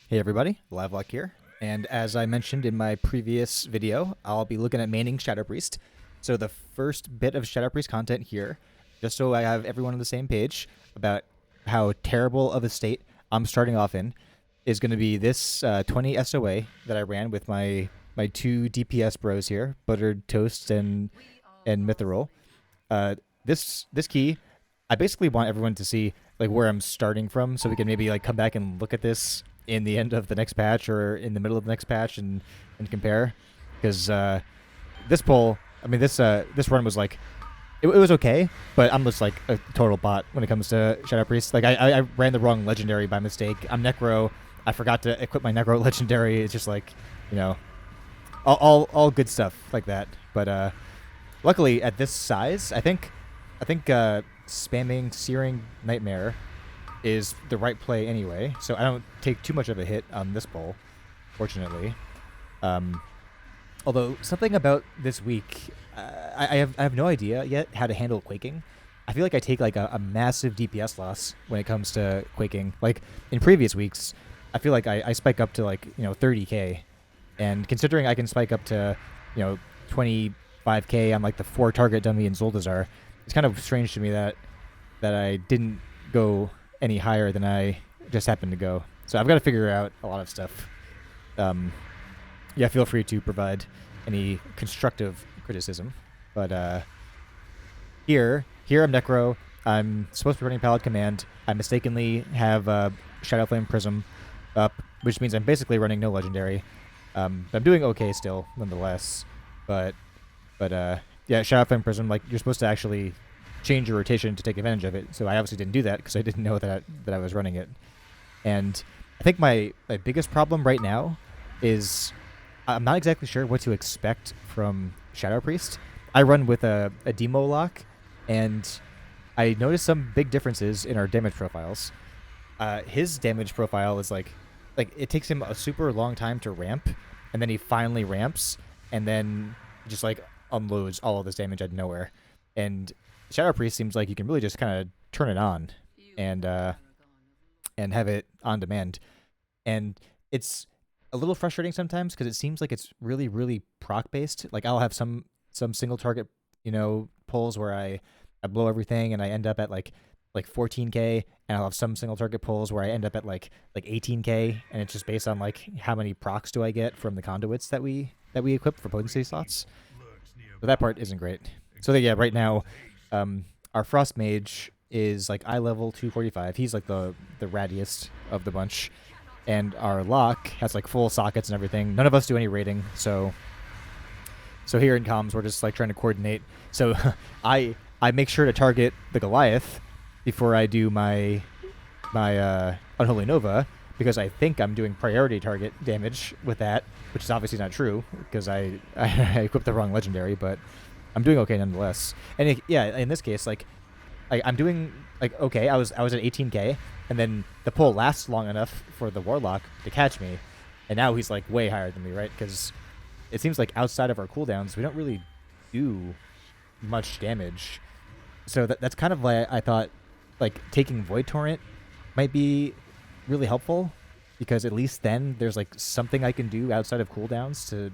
Hey everybody, LiveLock here, and as I mentioned in my previous video, I'll be looking at maining Shadow Priest. So the first bit of Shadow Priest content here, just so I have everyone on the same page about how terrible of a state I'm starting off in, is going to be this 20 SOA that I ran with my two DPS bros here, Buttered Toast and Mithril. Uh, this key, I basically want everyone to see like where I'm starting from, so we can maybe like come back and look at this in the end of the next patch or in the middle of the next patch and compare. Because this pull, I mean this run was like it was okay, but I'm just like a total bot when it comes to Shadow Priest. Like I ran the wrong legendary by mistake. I'm Necro. I forgot to equip my Necro legendary. It's just like, you know, all good stuff like that. But luckily at this size, I think spamming Searing Nightmare is the right play anyway, so I don't take too much of a hit on this bowl, fortunately. Um, Although something about this week, I have no idea yet how to handle quaking. I feel like I take like a massive DPS loss when it comes to quaking. Like in previous weeks, I feel like I spike up to like 30k, and considering I can spike up to 25k on like the 4 target dummy in Zoldazar, it's kind of strange to me that I didn't go any higher than I just happened to go. So I've got to figure out a lot of stuff. Yeah, feel free to provide any constructive criticism. But here I'm Necro. I'm supposed to be running Palette Command. I mistakenly have Shadow Flame Prism up, which means I'm basically running no Legendary. I'm doing okay still, nonetheless. But yeah, Shadow Flame Prism, like, you're supposed to actually change your rotation to take advantage of it. So I obviously didn't do that because I didn't know that I was running it. And I think my biggest problem right now is I'm not exactly sure what to expect from Shadow Priest. I run with a demo lock, and I noticed some big differences in our damage profiles. His damage profile is like it takes him a super long time to ramp, and then he finally ramps, and then just like unloads all of this damage out of nowhere. And Shadow Priest seems like you can really just kind of turn it on and have it on demand. And it's a little frustrating sometimes because it seems like it's really, really proc based. Like I'll have some single target, pulls where I blow everything and I end up at like 14k, and I'll have some single target pulls where I end up at like 18k, and it's just based on like how many procs do I get from the conduits that we equip for potency slots. So that part isn't great. So yeah, right now, our Frost Mage is like eye level 245. He's like the rattiest of the bunch. And our lock has like full sockets and everything. None of us do any raiding, so here in comms we're just like trying to coordinate. So I make sure to target the Goliath before I do my Unholy Nova, because I think I'm doing priority target damage with that, which is obviously not true because I equipped the wrong legendary, but I'm doing okay nonetheless. And yeah, in this case, like I'm doing like okay. I was at 18k, and then the pull lasts long enough for the Warlock to catch me, and now he's like way higher than me, right? Because it seems like outside of our cooldowns, we don't really do much damage. So that's kind of why I thought like taking Void Torrent might be really helpful, because at least then there's like something I can do outside of cooldowns to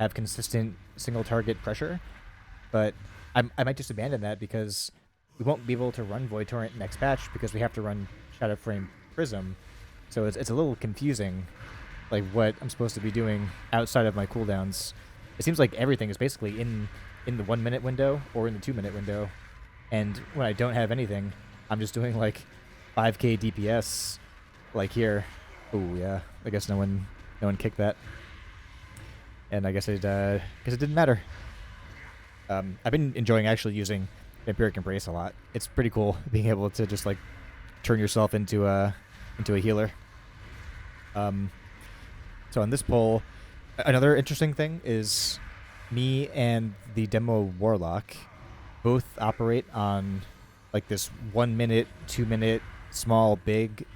have consistent single target pressure. But I might just abandon that because we won't be able to run Void Torrent next patch because we have to run Shadow Flame Prism. So it's a little confusing, like what I'm supposed to be doing outside of my cooldowns. It seems like everything is basically in the 1 minute window or in the 2 minute window. And when I don't have anything, I'm just doing like 5k DPS, like here. Oh yeah, I guess no one kicked that, and I guess it didn't matter. I've been enjoying actually using Vampiric Embrace a lot. It's pretty cool being able to just like turn yourself into a healer. So on this poll, another interesting thing is me and the demo Warlock both operate on like this 1 minute, 2 minute, small, big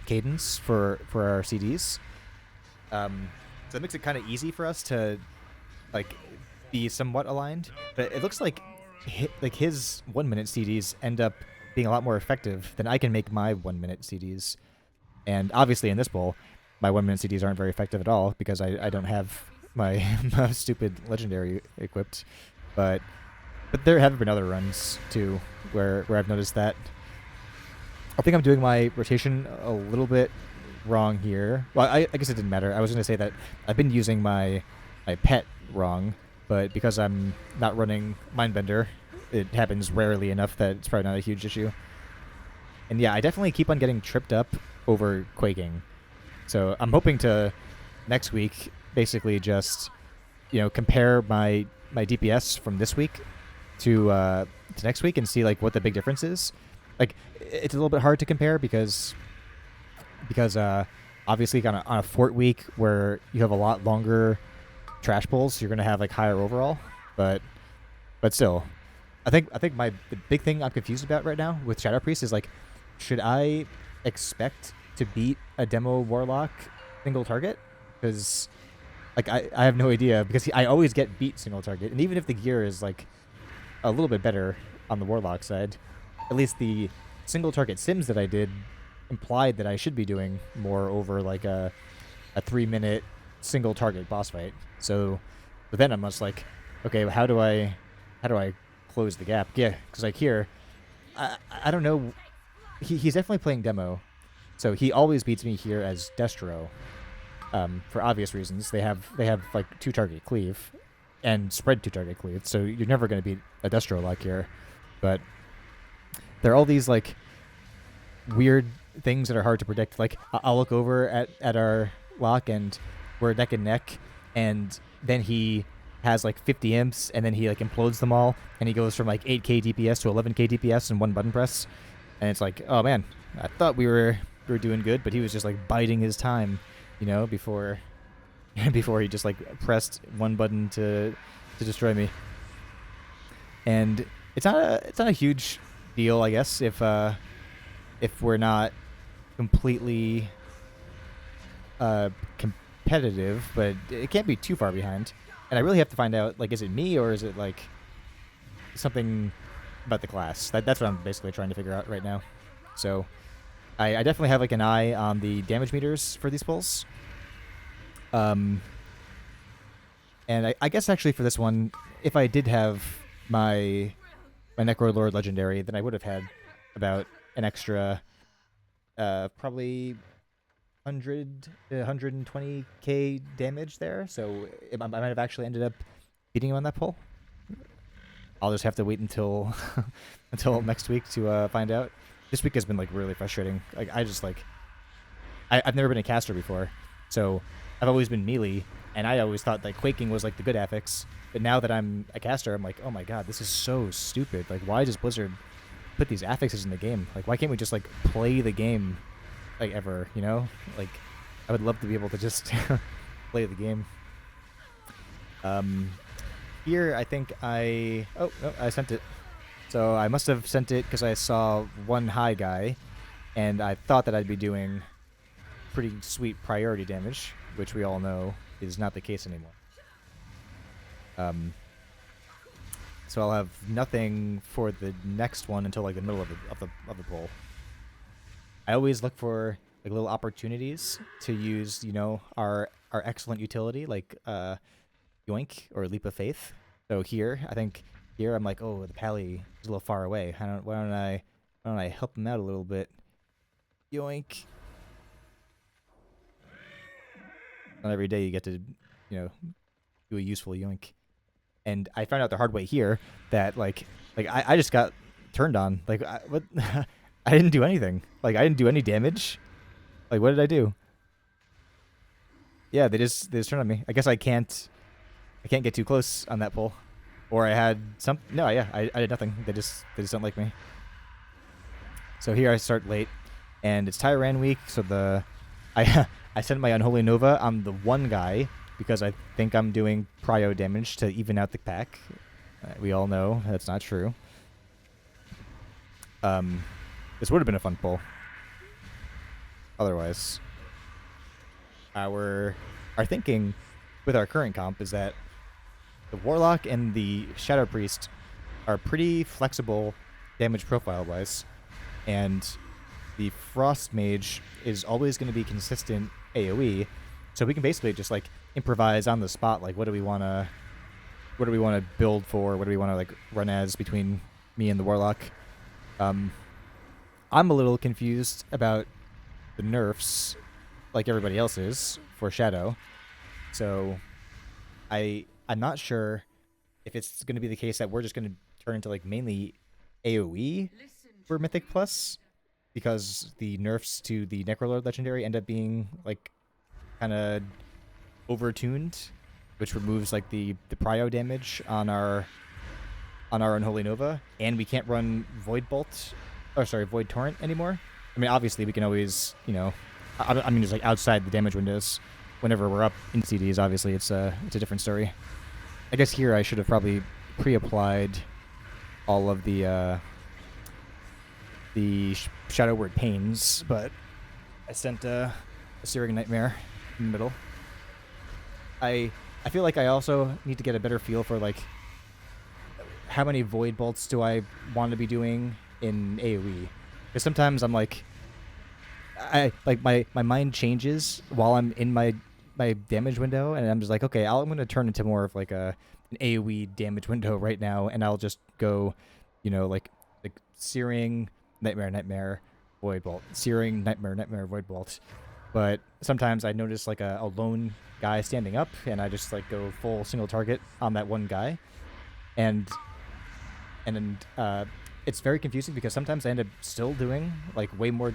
cadence for our CDs. So that makes it kind of easy for us to like be somewhat aligned. But it looks like his 1 minute CDs end up being a lot more effective than I can make my 1 minute CDs. And obviously in this bowl, my 1-minute CDs aren't very effective at all because I don't have my, my stupid legendary equipped. But there have been other runs too where I've noticed that. I think I'm doing my rotation a little bit wrong here. Well, I guess it didn't matter. I was going to say that I've been using my pet wrong, but because I'm not running Mindbender, it happens rarely enough that it's probably not a huge issue. And yeah, I definitely keep on getting tripped up over quaking. So I'm hoping to next week basically just, compare my DPS from this week to next week and see like what the big difference is. Like it's a little bit hard to compare because obviously on a fort week where you have a lot longer trash pulls, you're gonna have like higher overall. But still, I think the big thing I'm confused about right now with Shadow Priest is like, should I expect to beat a demo Warlock single target? Because like I have no idea, because I always get beat single target, and even if the gear is like a little bit better on the Warlock side, at least the single target sims that I did implied that I should be doing more over like a 3-minute single target boss fight. So, but then I'm just like, okay, how do I close the gap? Yeah, because like here, I don't know. He's definitely playing demo, so he always beats me here as Destro. For obvious reasons, they have like 2-target cleave, and spread 2-target cleave, so you're never going to beat a Destro like here. But there are all these like weird things that are hard to predict. Like I'll look over at our lock and we're neck and neck, and then he has like 50 imps, and then he like implodes them all, and he goes from like 8k DPS to 11k DPS in one button press, and it's like, oh man, I thought we were doing good, but he was just like biding his time, before he just like pressed one button to destroy me. And it's not a huge deal, I guess, if we're not completely competitive, but it can't be too far behind. And I really have to find out, like, is it me or is it like something about the class? That's what I'm basically trying to figure out right now. So I definitely have like an eye on the damage meters for these pulls. And I guess actually for this one, if I did have my Necro Lord legendary, then I would have had about an extra probably 100 to 120k damage there, so I might have actually ended up beating him on that pull. I'll just have to wait until until next week to find out. This week has been like really frustrating. Like I've never been a caster before, so I've always been melee, and I always thought like quaking was like the good affix. But now that I'm a caster, I'm like, oh my god, this is so stupid. Like, why does Blizzard put these affixes in the game? Like, why can't we just like play the game like ever, Like, I would love to be able to just play the game. Here I think I sent it. So I must have sent it because I saw one high guy, and I thought that I'd be doing pretty sweet priority damage, which we all know is not the case anymore. So I'll have nothing for the next one until like the middle of the poll. I always look for like little opportunities to use, our excellent utility, like Yoink or Leap of Faith. So here, I think here I'm like, oh, the pally is a little far away. Why don't I help him out a little bit? Yoink. Not every day you get to, do a useful yoink. And I found out the hard way here that like I just got turned on. Like what? I didn't do anything. Like I didn't do any damage. Like what did I do? Yeah, they just turned on me. I guess I can't get too close on that pull. Or I had some. No, yeah, I did nothing. They just don't like me. So here I start late, and it's Tyran week. So I sent my Unholy Nova on the one guy because I think I'm doing prio damage to even out the pack. We all know that's not true. This would have been a fun pull. Otherwise, our thinking with our current comp is that the Warlock and the Shadow Priest are pretty flexible damage profile-wise, and the Frost Mage is always going to be consistent AoE, so we can basically just like improvise on the spot. Like, what do we want to build for? What do we want to like run as between me and the warlock? I'm a little confused about the nerfs, like everybody else is, for Shadow. So I'm not sure if it's going to be the case that we're just going to turn into like mainly AoE for Mythic Plus, because the nerfs to the Necrolord legendary end up being like kind of overtuned, which removes like the prio damage on our Unholy Nova, and we can't run Void Bolt, or sorry, Void Torrent anymore. I mean, obviously we can always, you know, I mean, just like outside the damage windows, whenever we're up in CDs, obviously it's a different story. I guess here I should have probably pre-applied all of the Shadow Word Pains, but I sent a Searing Nightmare in the middle. I feel like I also need to get a better feel for like how many Void Bolts do I want to be doing in AoE, because sometimes I'm like, I like my mind changes while I'm in my damage window, and I'm just like, okay, I'm going to turn into more of like an AoE damage window right now, and I'll just go, you know, like Searing Nightmare, Void Bolt, Searing Nightmare, Void Bolt. But sometimes I notice like a lone guy standing up, and I just like go full single target on that one guy, and it's very confusing because sometimes I end up still doing like way more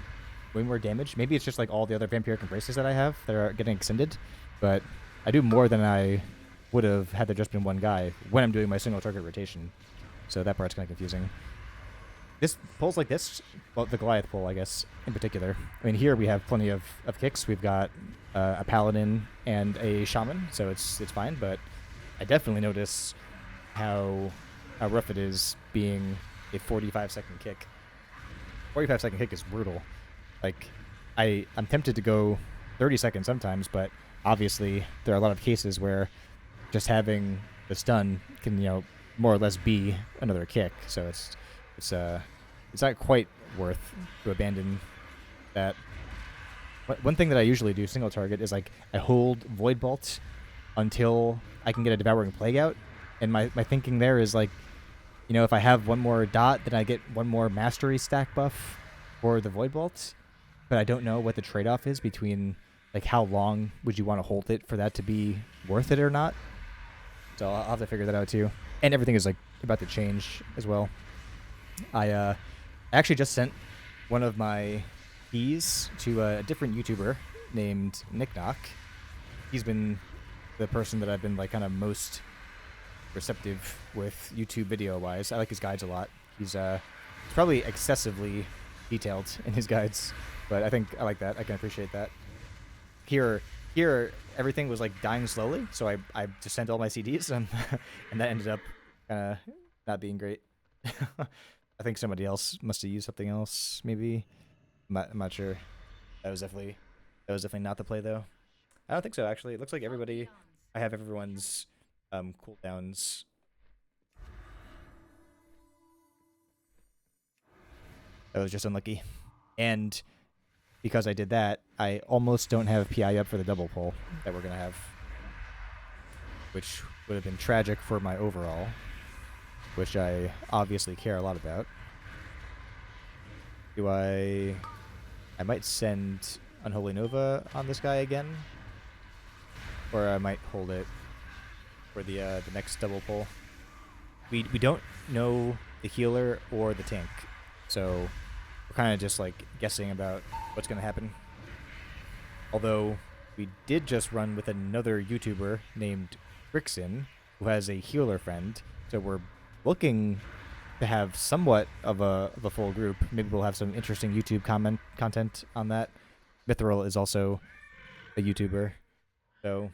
damage. Maybe it's just like all the other vampiric embraces that I have that are getting extended, but I do more than I would have had there just been one guy when I'm doing my single target rotation. So that part's kind of confusing. This pulls like this, well, the Goliath pull, I guess, in particular. I mean, here we have plenty of kicks. We've got a paladin and a shaman, so it's fine. But I definitely notice how rough it is being a 45-second kick. 45-second kick is brutal. Like, I'm tempted to go 30 seconds sometimes, but obviously there are a lot of cases where just having the stun can, you know, more or less be another kick. So it's not quite worth to abandon that. But one thing that I usually do single target is like I hold Void Bolt until I can get a Devouring Plague out, and my thinking there is like, you know, if I have one more dot, then I get one more Mastery stack buff for the Void Bolt, but I don't know what the trade-off is between like how long would you want to hold it for that to be worth it or not. So I'll have to figure that out too. And everything is like about to change as well. I actually just sent one of my keys to a different YouTuber named Nick Knock. He's been the person that I've been like kind of most receptive with YouTube video wise. I like his guides a lot. He's probably excessively detailed in his guides, but I think I like that. I can appreciate that. Here everything was like dying slowly, so I just sent all my CDs, and that ended up not being great. I think somebody else must have used something else, maybe. I'm not sure. That was definitely not the play though. I don't think so, actually. It looks like everybody, I have everyone's cooldowns. That was just unlucky. And because I did that, I almost don't have PI up for the double pull that we're going to have, which would have been tragic for my overall, which I obviously care a lot about. I might send Unholy Nova on this guy again, or I might hold it for the next double pull. We don't know the healer or the tank, so we're kind of just like guessing about what's going to happen. Although we did just run with another YouTuber named Grixin, who has a healer friend, so we're looking to have somewhat of a full group. Maybe we'll have some interesting YouTube content on that. Mithril is also a YouTuber, so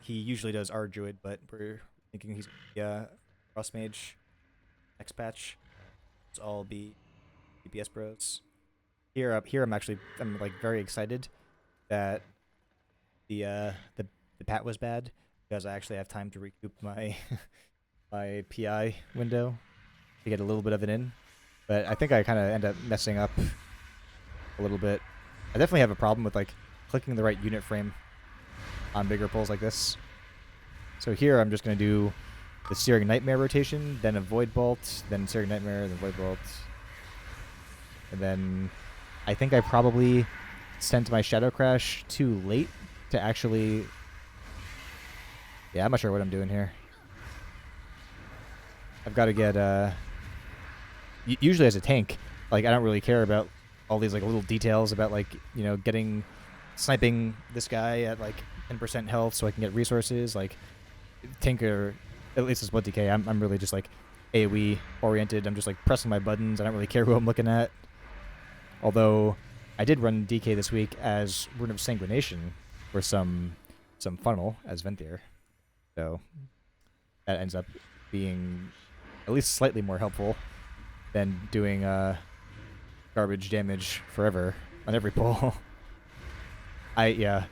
he usually does our druid, but we're thinking he's Frost Mage next patch. Let's all be DPS bros. Here I'm like very excited that the pat was bad, because I actually have time to recoup my my PI window to get a little bit of it in. But I think I kind of end up messing up a little bit. I definitely have a problem with like clicking the right unit frame on bigger pulls like this. So here I'm just going to do the Searing Nightmare rotation, then a Void Bolt, then Searing Nightmare, then Void Bolt. And then I think I probably sent my Shadow Crash too late to actually... Yeah, I'm not sure what I'm doing here. I've got to get... usually as a tank, like, I don't really care about all these, like, little details about, like, you know, sniping this guy at, like, 10% health so I can get resources. Like, tanker, at least it's what DK, I'm really just, like, AoE oriented. I'm just, like, pressing my buttons. I don't really care who I'm looking at. Although, I did run DK this week as Rune of Sanguination for some funnel as Venthyr. So, that ends up being at least slightly more helpful than doing garbage damage forever on every pull. You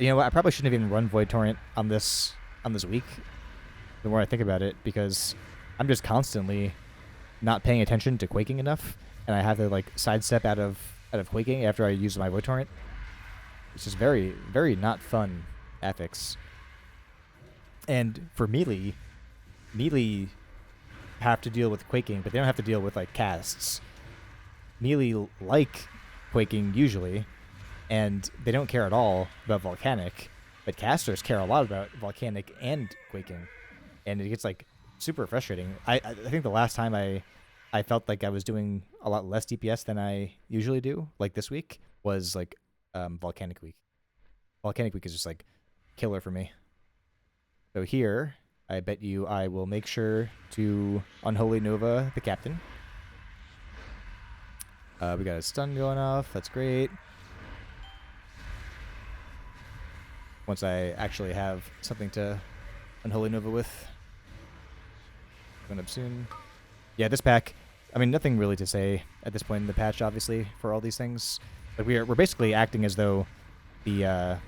know what, I probably shouldn't have even run Void Torrent on this week, the more I think about it, because I'm just constantly not paying attention to quaking enough, and I have to like sidestep out of quaking after I use my Void Torrent. It's just very, very not fun affix. And for melee have to deal with quaking, but they don't have to deal with like casts. Melee like quaking usually, and they don't care at all about volcanic, but casters care a lot about volcanic and quaking, and it gets like super frustrating. I think the last time I felt like I was doing a lot less DPS than I usually do, like this week, was like volcanic week. Volcanic week is just like killer for me. So here, I bet you I will make sure to Unholy Nova the captain. We got a stun going off. That's great. Once I actually have something to Unholy Nova with. Coming up soon. Yeah, this pack, I mean, nothing really to say at this point in the patch, obviously, for all these things. But we're basically acting as though the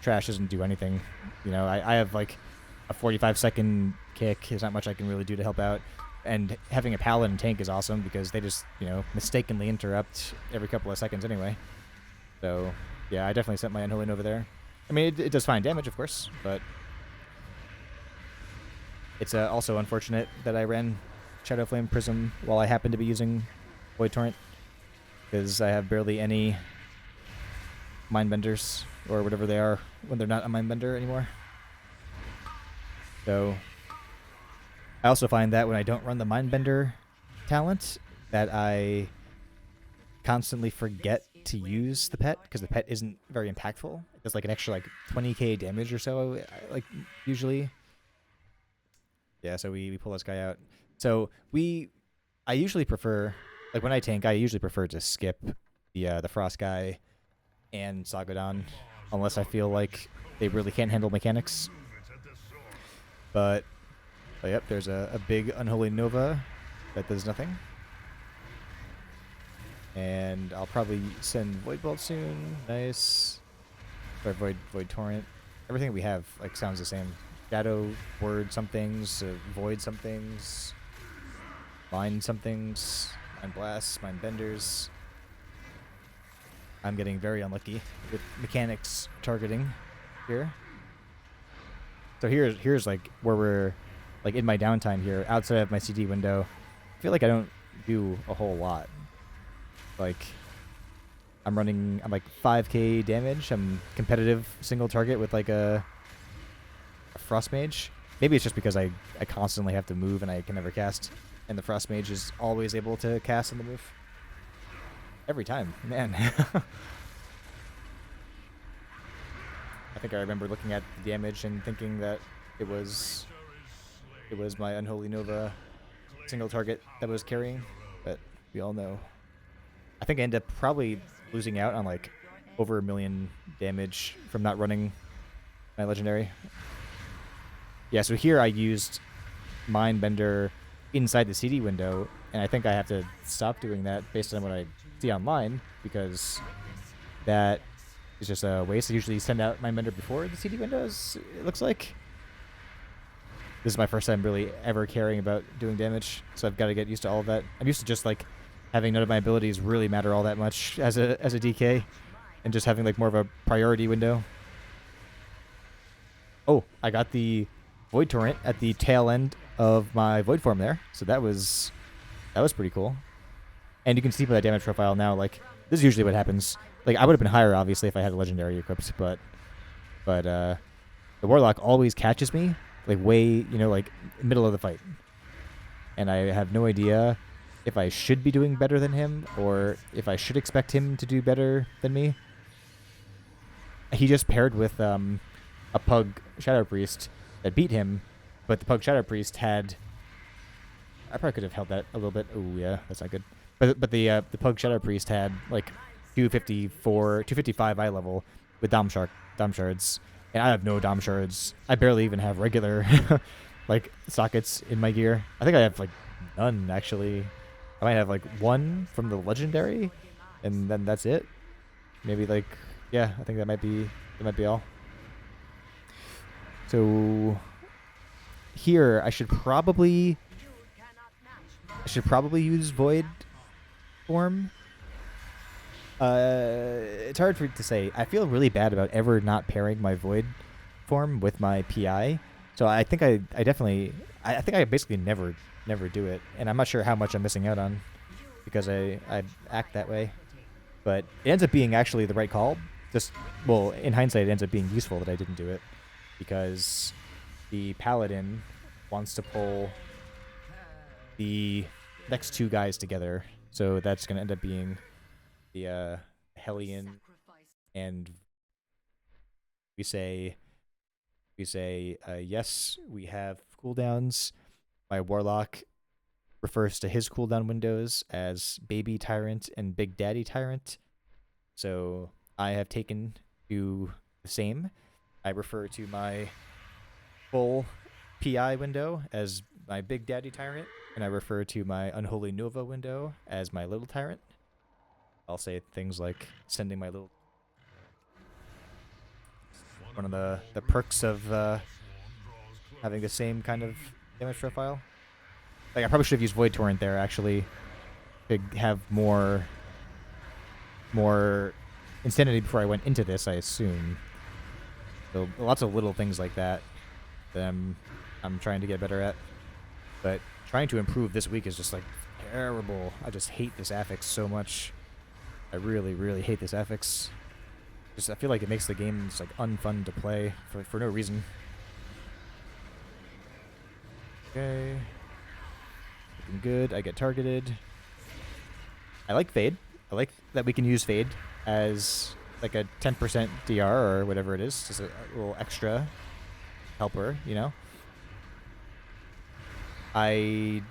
trash doesn't do anything. You know, I have like a 45-second kick. There's not much I can really do to help out. And having a paladin tank is awesome because they just, you know, mistakenly interrupt every couple of seconds anyway. So, yeah, I definitely sent my Unholy Nova there. I mean, it does fine damage, of course, but it's also unfortunate that I ran Shadow Flame Prism while I happen to be using Void Torrent, because I have barely any Mindbenders, or whatever they are, when they're not a Mindbender anymore. So, I also find that when I don't run the Mindbender talent, that I constantly forget to use the pet, because the pet isn't very impactful. It does like an extra like 20k damage or so, like usually. Yeah, so we pull this guy out. So I usually prefer, like when I tank, I usually prefer to skip the Frost guy and Sagadon, unless I feel like they really can't handle mechanics. But yep, there's a big Unholy Nova that does nothing. And I'll probably send Void Bolt soon. Nice. Or Void Torrent. Everything we have like sounds the same. Shadow, Word some things, Void some things, Mind some things, Mind Blasts, Mind Benders. I'm getting very unlucky with mechanics targeting here. So here's like where we're like in my downtime here, outside of my CD window. I feel like I don't do a whole lot. Like I'm like 5k damage. I'm competitive single target with like a Frost Mage. Maybe it's just because I constantly have to move and I can never cast, and the Frost Mage is always able to cast on the move. Every time, man. I think I remember looking at the damage and thinking that it was my Unholy Nova single target that was carrying, but we all know. I think I end up probably losing out on like over 1 million damage from not running my legendary. Yeah, so here I used Mindbender inside the CD window, and I think I have to stop doing that based on what I see online, because that is just a waste. I usually send out Mindbender before the CD windows, it looks like. This is my first time really ever caring about doing damage, so I've got to get used to all of that. I'm used to just like having none of my abilities really matter all that much as a DK, and just having like more of a priority window. Oh, I got the Void Torrent at the tail end of my Void form there, so that was pretty cool. And you can see by that damage profile now, like this is usually what happens. Like I would have been higher obviously if I had a legendary equipped, but the Warlock always catches me like way, like middle of the fight, and I have no idea if I should be doing better than him or if I should expect him to do better than me. He just paired with a Pug Shadow Priest that beat him, but the Pug Shadow Priest had... I probably could have held that a little bit. Oh yeah, that's not good. But the Pug Shadow Priest had like 255 eye level with Dom Shards, and I have no Dom Shards. I barely even have regular like sockets in my gear. I think I have like none actually. I might have like one from the legendary, and then that's it. Maybe like, yeah, I think that might be all. So here I should probably use Void form. It's hard for to say. I feel really bad about ever not pairing my Void form with my PI. So I think I think I basically never do it, and I'm not sure how much I'm missing out on because I act that way. But it ends up being actually the right call. Just, well, in hindsight, it ends up being useful that I didn't do it because the Paladin wants to pull the next two guys together. So that's going to end up being the Hellion, and we say yes, we have cooldowns. My Warlock refers to his cooldown windows as Baby Tyrant and Big Daddy Tyrant. So I have taken to the same. I refer to my full PI window as my Big Daddy Tyrant, and I refer to my Unholy Nova window as my Little Tyrant. I'll say things like sending my little... One of the perks of having the same kind of damage profile. Like I probably should have used Void Torrent there actually to have more insanity before I went into this, I assume. So lots of little things like that I'm trying to get better at. But trying to improve this week is just like terrible. I just hate this affix so much. I really, really hate this affix. Just I feel like it makes the game just like unfun to play for no reason. Okay. Looking good. I get targeted. I like Fade. I like that we can use Fade as like a 10% DR or whatever it is. Just a little extra helper, you know? I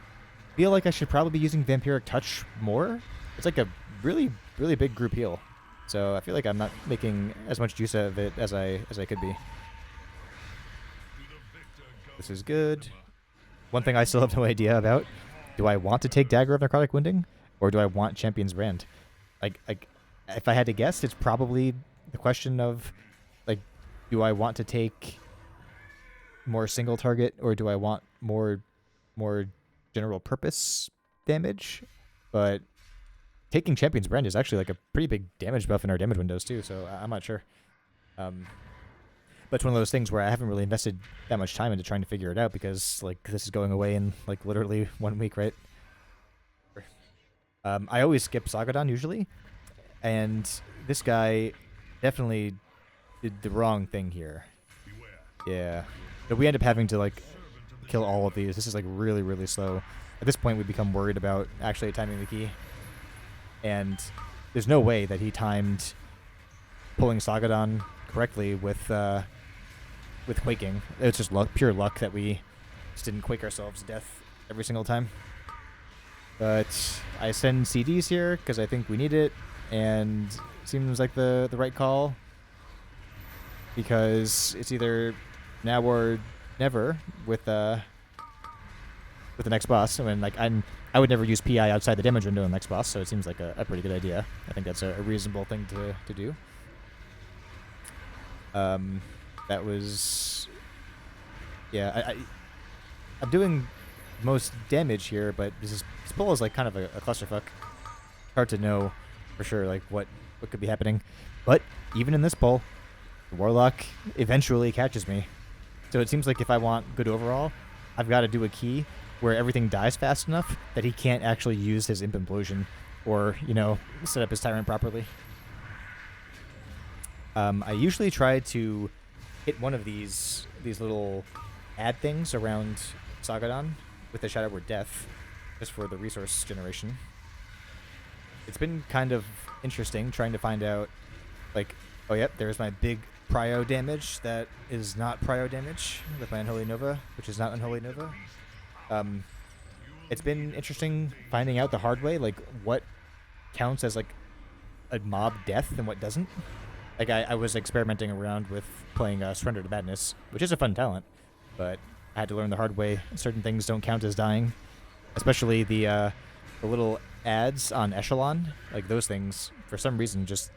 feel like I should probably be using Vampiric Touch more. It's like a really, really big group heal. So I feel like I'm not making as much use of it as I could be. This is good. One thing I still have no idea about. Do I want to take Dagger of Necrotic Wounding? Or do I want Champion's Brand? Like, if I had to guess, it's probably the question of, like, do I want to take more single target, or do I want more general purpose damage? But taking Champion's Brand is actually like a pretty big damage buff in our damage windows too, so I'm not sure. But it's one of those things where I haven't really invested that much time into trying to figure it out because like this is going away in like literally 1 week, right? I always skip Sagadon usually, and this guy definitely did the wrong thing here. Yeah. But we end up having to like kill all of these. This is like really, really slow. At this point we become worried about actually timing the key. And there's no way that he timed pulling Sagadon correctly with quaking. It's just luck, pure luck that we just didn't quake ourselves to death every single time. But I send CDs here because I think we need it, and it seems like the right call because it's either now or never with the next boss. I mean, like I would never use PI outside the damage window in the next boss, so it seems like a pretty good idea. I think that's a reasonable thing to do. That was... Yeah, I'm doing most damage here, but this pull is like kind of a clusterfuck. Hard to know for sure like what what could be happening. But even in this pull, the Warlock eventually catches me. So it seems like if I want good overall, I've got to do a key where everything dies fast enough that he can't actually use his Imp Implosion or, you know, set up his Tyrant properly. I usually try to hit one of these little add things around Sagadon with the Shadow Word Death, just for the resource generation. It's been kind of interesting trying to find out, like, oh yep, there's my big prio damage that is not prio damage with my Unholy Nova, which is not Unholy Nova. It's been interesting finding out the hard way, like, what counts as, like, a mob death and what doesn't. Like, I was experimenting around with playing Surrender to Madness, which is a fun talent, but I had to learn the hard way. Certain things don't count as dying, especially the little ads on Echelon. Like, those things, for some reason, just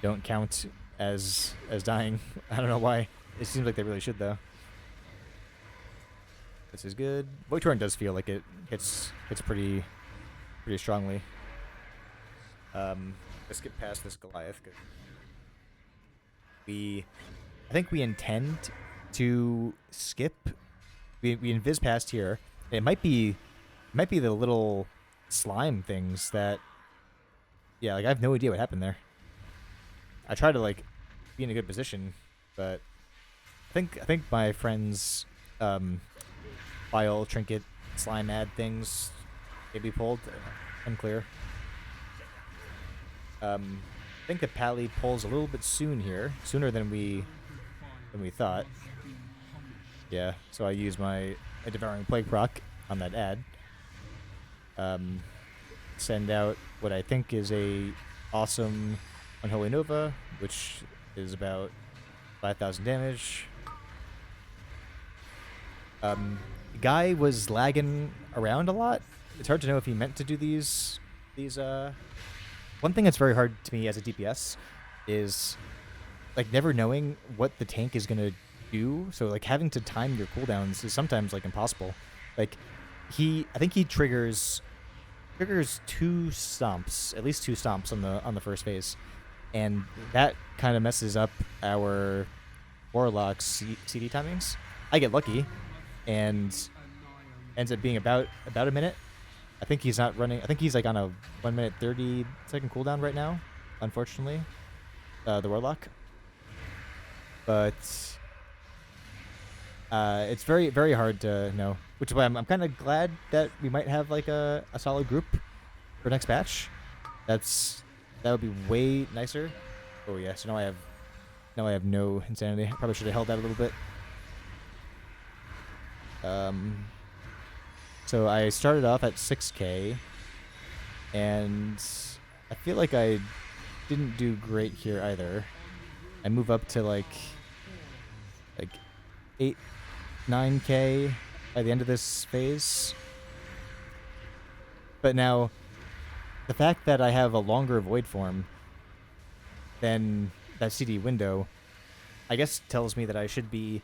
don't count as dying. I don't know why. It seems like they really should, though. This is good. Void Torrent does feel like it hits pretty strongly. Let's get past this Goliath. Good. I think we intend to skip. We invis past here. It might be the little slime things that. Yeah, like I have no idea what happened there. I try to like be in a good position, but I think my friends file trinket slime ad things maybe pulled. Unclear. I think the Pally pulls a little bit sooner than we thought. Yeah, so I use my Devouring Plague proc on that ad. Send out what I think is a awesome Unholy Nova, which is about 5,000 damage. The guy was lagging around a lot. It's hard to know if he meant to do these. One thing that's very hard to me as a DPS is like never knowing what the tank is gonna do. So like having to time your cooldowns is sometimes like impossible. Like I think he triggers 2 stomps, at least 2 stomps on the first phase, and that kind of messes up our Warlock's CD timings. I get lucky, and ends up being about a minute. I think he's not running. I think he's like on a 1 minute 30 second cooldown right now, unfortunately, the Warlock. But it's very, very hard to know. Which is why I'm kind of glad that we might have like a solid group for next batch. That would be way nicer. Oh yeah, so now I have no insanity. I probably should have held that a little bit. So I started off at 6k, and I feel like I didn't do great here either. I move up to like 8, 9k by the end of this phase. But now, the fact that I have a longer void form than that CD window, I guess tells me that I should be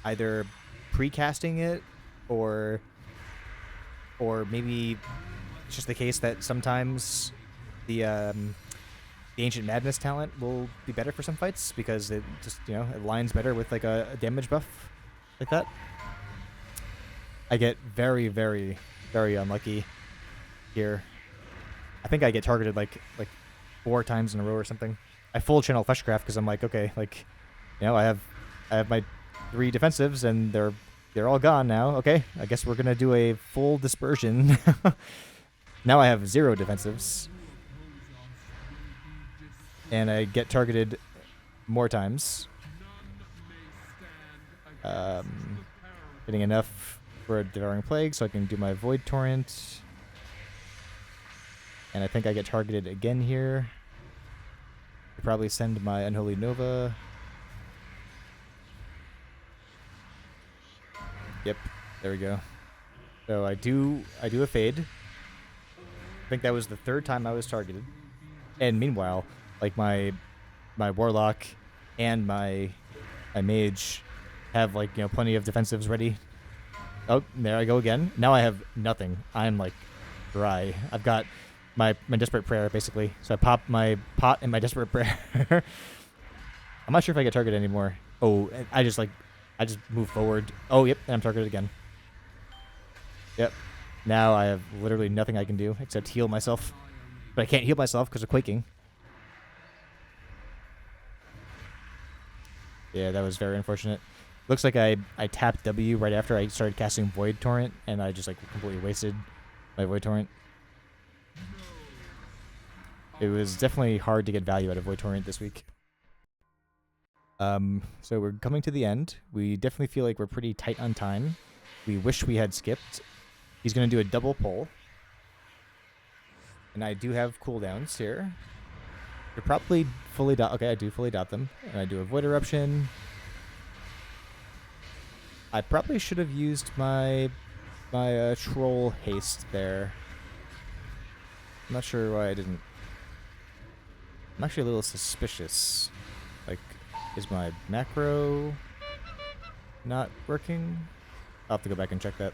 either precasting it or maybe it's just the case that sometimes the Ancient Madness talent will be better for some fights because it just, you know, it lines better with like a damage buff like that. I get very, very, very unlucky here. I think I get targeted like 4 times in a row or something. I full channel Fleshcraft because I'm like, okay, like, you know, I have my 3 defensives and they're all gone now. Okay, I guess we're gonna do a full dispersion. Now I have 0 defensives. And I get targeted more times. Getting enough for a Devouring Plague so I can do my Void Torrent. And I think I get targeted again here. I probably send my Unholy Nova. Yep, there we go. So I do a fade. I think that was the 3rd time I was targeted. And meanwhile, like my Warlock and my Mage have like, you know, plenty of defensives ready. Oh, there I go again. Now I have nothing. I'm like dry. I've got my desperate prayer, basically. So I pop my pot in my desperate prayer. I'm not sure if I get targeted anymore. Oh, I just move forward. Oh, yep, and I'm targeted again. Yep. Now I have literally nothing I can do except heal myself. But I can't heal myself because of quaking. Yeah, that was very unfortunate. Looks like I tapped W right after I started casting Void Torrent, and I just like completely wasted my Void Torrent. It was definitely hard to get value out of Void Torrent this week. So we're coming to the end. We definitely feel like we're pretty tight on time. We wish we had skipped. He's going to do a double pull. And I do have cooldowns here. You're probably fully dot. Okay, I do fully dot them. And I do a Void Eruption. I probably should have used my Troll Haste there. I'm not sure why I didn't. I'm actually a little suspicious. Like, is my macro not working? I'll have to go back and check that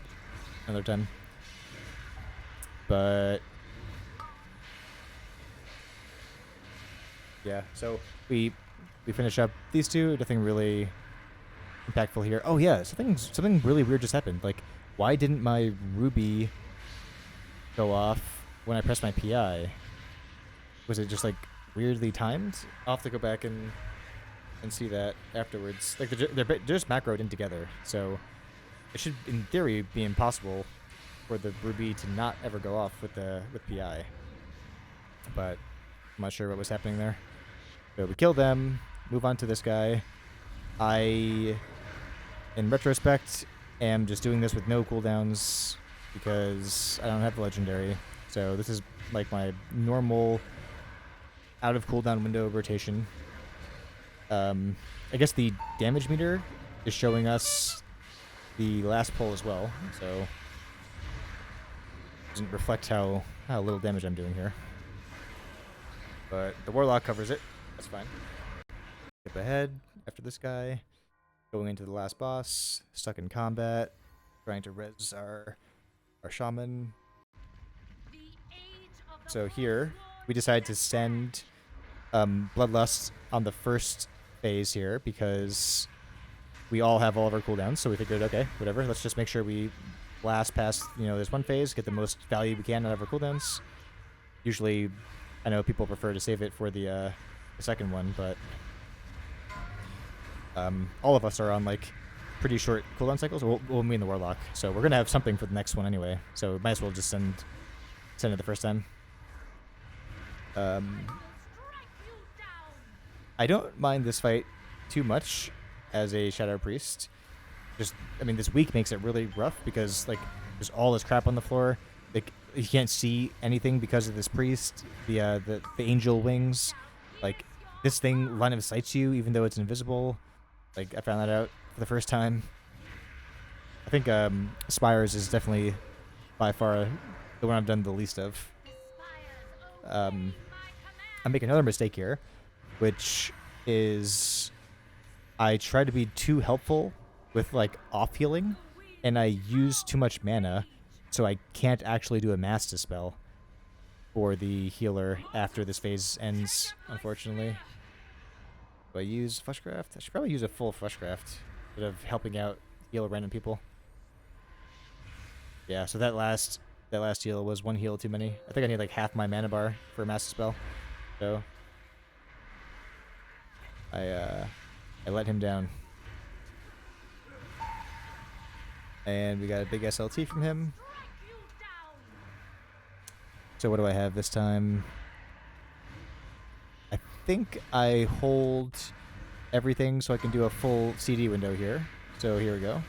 another time. But yeah, so we finish up these two. Nothing really impactful here. Oh yeah, something really weird just happened. Like, why didn't my ruby go off when I pressed my PI? Was it just like weirdly timed? I'll have to go back and see that afterwards. Like they're just macroed in together, so it should, in theory, be impossible for the ruby to not ever go off with PI. But I'm not sure what was happening there. So we kill them, move on to this guy. I, in retrospect, am just doing this with no cooldowns because I don't have the legendary. So this is like my normal out of cooldown window rotation. I guess the damage meter is showing us the last pull as well, so it doesn't reflect how little damage I'm doing here. But the Warlock covers it. That's fine. Skip ahead after this guy. Going into the last boss. Stuck in combat. Trying to res our shaman. So here, we decide to send Bloodlust on the first phase here because we all have all of our cooldowns. So we figured, okay, whatever. Let's just make sure we blast past, this one phase, get the most value we can out of our cooldowns. Usually, I know people prefer to save it for the second one, but all of us are on like pretty short cooldown cycles. Well, me and the Warlock, so we're gonna have something for the next one anyway. So might as well just send it the first time. I don't mind this fight too much as a Shadow Priest. This week makes it really rough because like there's all this crap on the floor. Like you can't see anything because of this priest. The angel wings, like this thing line of sights you even though it's invisible. Like I found that out for the first time. I think Spires is definitely by far the one I've done the least of. I make another mistake here, which is I try to be too helpful with like off healing, and I use too much mana, so I can't actually do a Mass Dispel for the healer after this phase ends, unfortunately. Do I use Fleshcraft? I should probably use a full Fleshcraft instead of helping out heal random people. Yeah, so that last heal was one heal too many. I think I need like half my mana bar for a Mass Dispel. So I let him down. And we got a big SLT from him. So what do I have this time? I think I hold everything so I can do a full CD window here. So here we go.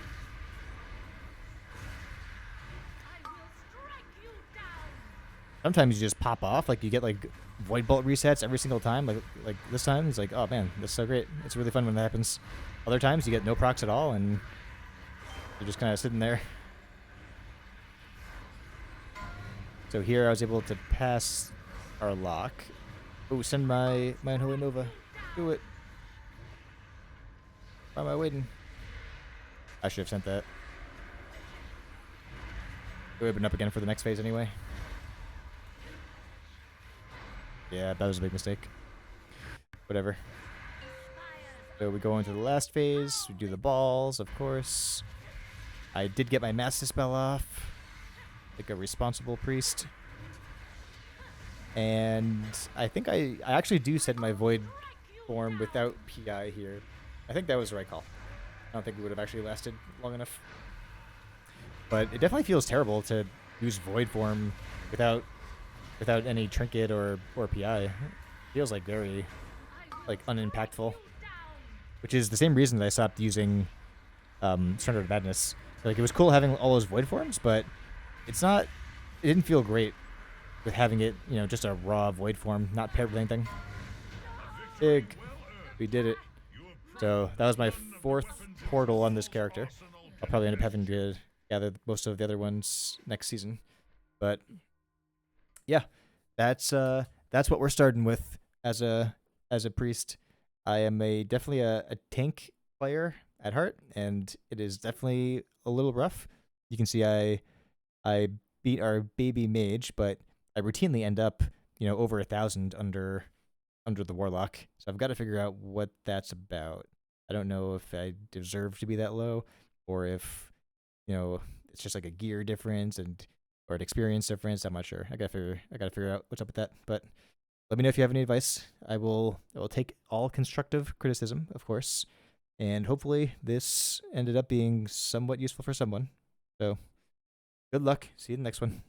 Sometimes you just pop off, like you get like Void Bolt resets every single time. Like this time, it's like, oh man, that's so great. It's really fun when that happens. Other times you get no procs at all, and you're just kind of sitting there. So here I was able to pass our lock. Oh, send my Unholy Nova. Do it. Why am I waiting? I should have sent that. It would have been up again for the next phase anyway. Yeah, that was a big mistake. Whatever. So we go into the last phase. We do the balls, of course. I did get my master spell off, like a responsible priest. And I think I actually do set my void form without PI here. I think that was the right call. I don't think it would have actually lasted long enough. But it definitely feels terrible to use void form without any trinket or PI. It feels like very like unimpactful, which is the same reason that I stopped using Surrender to Madness. Like it was cool having all those void forms, but it's not. It didn't feel great with having it, you know, just a raw void form, not paired with anything. Big, we did it. So that was my 4th portal on this character. I'll probably end up having to gather most of the other ones next season, but yeah, that's what we're starting with as a priest. I am definitely a tank player at heart, and it is definitely a little rough. You can see I beat our baby mage, but I routinely end up, you know, over 1,000 under the warlock. So I've got to figure out what that's about. I don't know if I deserve to be that low, or if, you know, it's just like a gear difference or an experience difference. I'm not sure. I gotta figure out what's up with that. But let me know if you have any advice. I will take all constructive criticism, of course, and hopefully this ended up being somewhat useful for someone. So good luck. See you in the next one.